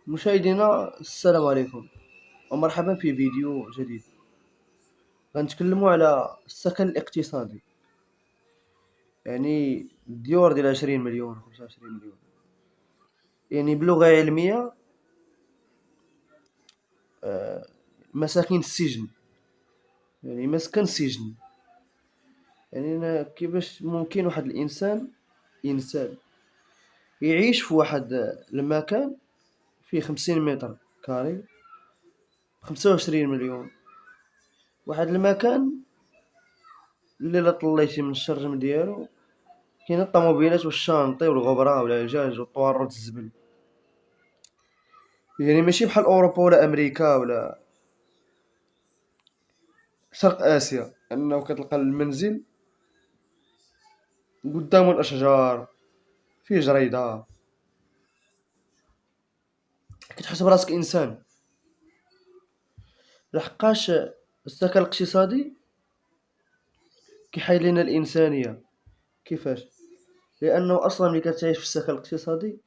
مشاهدينا السلام عليكم ومرحبا في فيديو جديد. غنتكلموا على السكن الاقتصادي، يعني الديور ديال 20 مليون 25 مليون. يعني بلغة علمية مساكن السجن، يعني مسكن السجن. يعني أنا كيفاش ممكن واحد إنسان يعيش في واحد المكان فيه 50 متر كاري 25 مليون. واحد المكان اللي لا طليتي من الشرجم ديالو كاين الطوموبيلات والشانطي والغبرة والعجاج والطوارات الزبل. يعني ماشي بحال اوروبا ولا امريكا ولا شرق اسيا، انه كتلقى المنزل قدامه الاشجار فيه جريده، كتحس براسك انسان. لحقاش السكن الاقتصادي كيحيد لنا الانسانيه. كيفاش؟ لانه اصلا ملي كتعيش في السكن الاقتصادي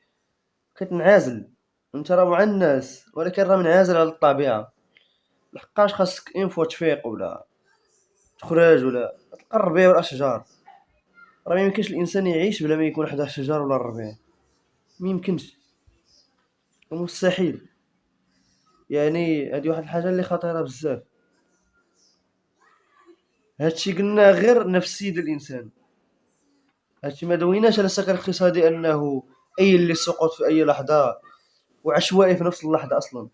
كتنعزل، انت راه مع الناس ولكن راه منعزل على الطبيعه. لحقاش خاصك انفو تفيق ولا تخرج ولا تلقى الربيع والاشجار. راه ميمكنش الانسان يعيش بلا ما يكون حداه الشجر ولا الربيع، ميمكنش، مستحيل. يعني هادي واحد الحاجه اللي خطيره بزاف. هادشي قلنا غير نفسي ديال الانسان، هادشي ما دويناش على السكن الاقتصادي انه اي اللي سقط في اي لحظه وعشوائي في نفس اللحظه اصلا،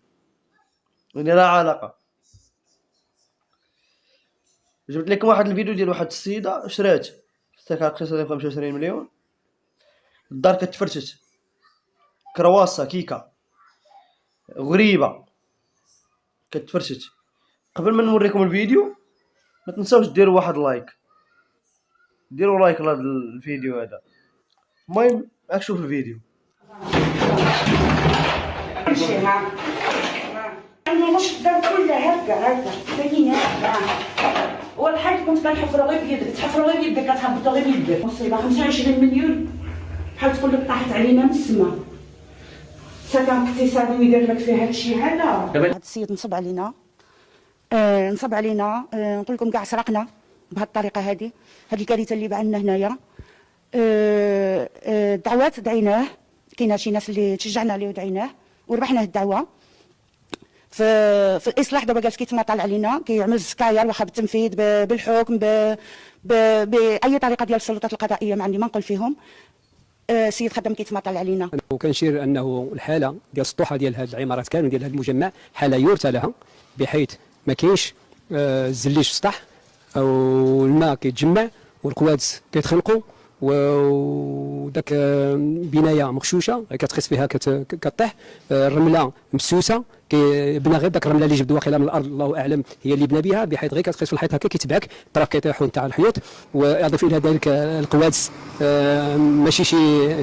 يعني لا علاقه. جبت لكم واحد الفيديو ديال واحد السيده شرات في السكن الاقتصادي ب 25 مليون. الدار كتفرشت، كرواسه كيكه غريبه كتفرشت. قبل ما نوريكم الفيديو ما تنساوش ديروا واحد لايك، ديروا لايك لهذا الفيديو هذا. المهم راك شوف الفيديو. انا واش الدار كلها هكا باينه والحاج كنت كنحفروا غير بيدك، تحفروا غير بيدك، كتهبطوا غير بيدك. مصيبه 25 مليون بحال تقول لك طاحت علينا من السما. سكن اقتصادي ويدير لك فيه هادشي هذا. هاد السيد نصب علينا، نصب علينا، نقول لكم كاع سرقنا بهذه الطريقه هذه. هذه الكارثه اللي بعنا هنايا. دعوات دعيناه، كاينه شي ناس اللي تشجعنا عليه ودعيناه وربحنا الدعوه. في الاصلاح دابا جالس كيتماطل علينا، كيعمل السكاير واخا بالتنفيذ بالحكم باي طريقه ديال السلطات القضائيه، ما عندي ما نقول فيهم. السيد خدام كيتماطل علينا. وكنشير انه الحاله ديال السطوحه ديال هذه العمارات كامل ديال هذا المجمع حاله يرثى لها، بحيث ما كاينش الزليج في السطح او الماء كيتجمع والقوادس كيتخنقوا، وداك بنايه مغشوشه كتقيس فيها كطيح، الرمله مسوسه كيبنى غير داك الرمله اللي جبد واقيلا من الارض الله اعلم هي اللي بنى بها، بحيث غير كتقيس في الحيط هكا كيتبعك الطرف كيطيحوا نتاع الحيوط. واضف الى ذلك القوادس ماشي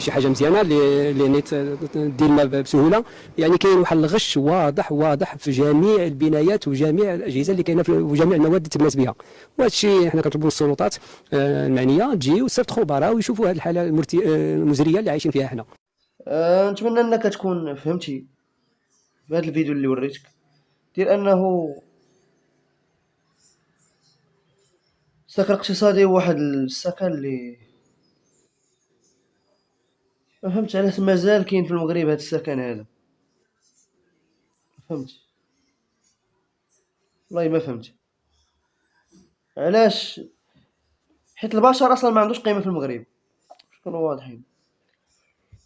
شي حاجه مزيانه اللي نيت دير الماء بسهوله. يعني كاين واحد الغش واضح في جميع البنايات وجميع الاجهزه اللي كاينه وجميع المواد اللي تبنات بها. وهذا الشيء حنا كنطلبوا من السلطات المعنيه تجي وتصيفط خبراء ويشوفوا هذه الحاله المزريه اللي عايشين فيها حنا. نتمنى انك تكون فهمتي في هذا الفيديو اللي وريتك، ديال انه السكن الاقتصادي هو واحد السكن اللي ما فهمتش علاش مازال كاين في المغرب هذا السكن هذا. فهمت؟ والله ما فهمت علاش، حيت البشر اصلا ما عندوش قيمه في المغرب. نكونوا واضحين،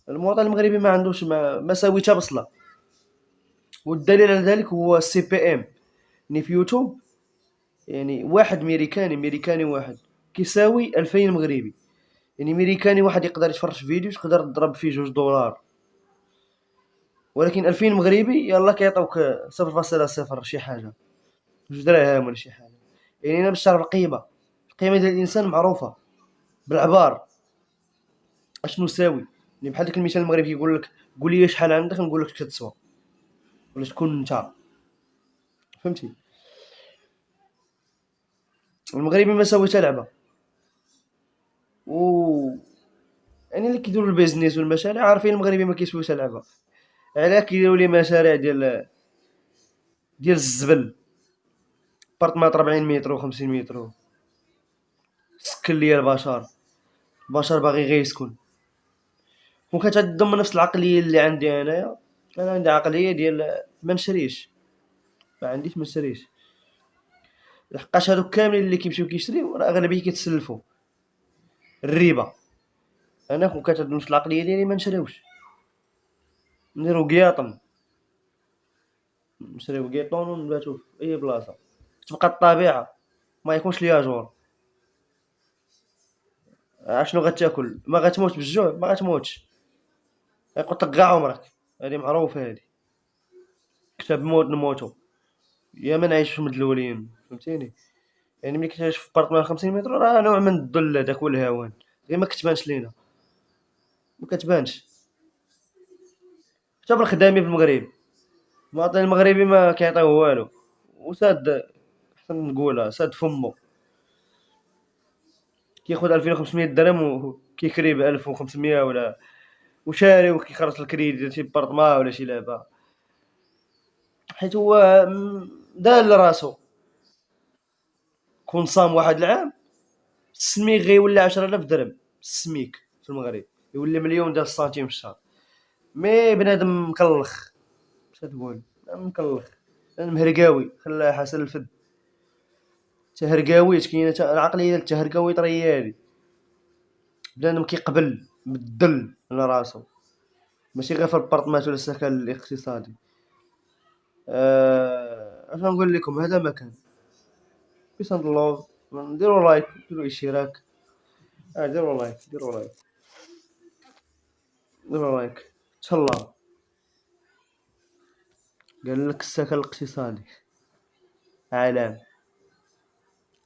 المواطن المغربي ما عندوش ما ساوي حتى بصله. والدليل على ذلك هو السي بي ام. يعني في يوتيوب، يعني واحد ميريكاني واحد كيساوي 2000 مغربي. يعني ميريكاني واحد يقدر يتفرج في فيديو تقدر تضرب فيه $2، ولكن 2000 مغربي يلا كيعطيوك 0.0 شي حاجه، 2 دراهم ولا شي حاجه. يعني انا باش تعرف القيمه ديال الانسان معروفه بالعبار اشنو ساوي. يعني بحال داك المثال المغربي يقول لك قول لي شحال عندك نقول لك اش كتسوى ولا شكون انت. فهمتي؟ المغربي ما ساوي حتى لعبه. و يعني اللي كيديروا البيزنس والمشاريع عارفين المغربي ما كيسوي حتى لعبه. علاه كيديروا لي مشاريع ديال الزبل، بارطمات 40 متر و50 متر، سكن ليا البشر باغي غير يسكن. كون كتضم نفس العقليه اللي عندي انايا، انا عندي عقليه ديال ما نشريش، ما عنديش ما نشريش، لحقاش هادوك كاملين اللي كيمشيو كيشريو راه اغلبيه كيتسلفوا الربا. انا كون كتعود نفس العقليه ديالي ما نشريوش، نديرو قياطن، نشريو قيطون ونباتو في اي بلاصه، تبقى الطبيعه ما يكونش ليها جور. اشنو غتاكل؟ ما غتموت بالجوع، ما غتموتش، غيقول لك كاع عمرك، هذه معروفه هذه، كتاب موت نموتو يا ما نعيش في مدلولين، فهمتيني؟ يعني ملي كتعيش في بارطمان 50 متر راه نوع من الذل هذاك والهوان، غير ما كتبانش لينا، ما كتبانش. حتى في الخدامين في المغرب، المواطن المغربي ما كيعطيوه والو، وساد، احسن نقولها ساد فمو، كياخذ 2500 درهم وكيكري ب 1500 ولا وشاري وكيخلص الكريدي شي بارطمان ولا شي لعبه، حيت هو دار لراسو. كون صام واحد العام السميك غيولي 10000 درهم، السميك في المغرب يولي مليون ديال السنتيم في الشهر. مي بنادم مكلخ، اش تقول مكلخ، مهرقاوي، خلاه حسن الفد، تهرقاويت كاينه العقليه ديال التهرقاوي طريالي، بنادم كيقبل بالذل على راسو، ماشي غير في البارطمات ولا السكن الاقتصادي. اش نقول لكم، هذا ما كان. بيس اند لوف، ديروا لايك، ديروا اشتراك، ديروا لايك، ديروا لايك، ديروا لايك، تهلا. قال لك السكن الاقتصادي علام.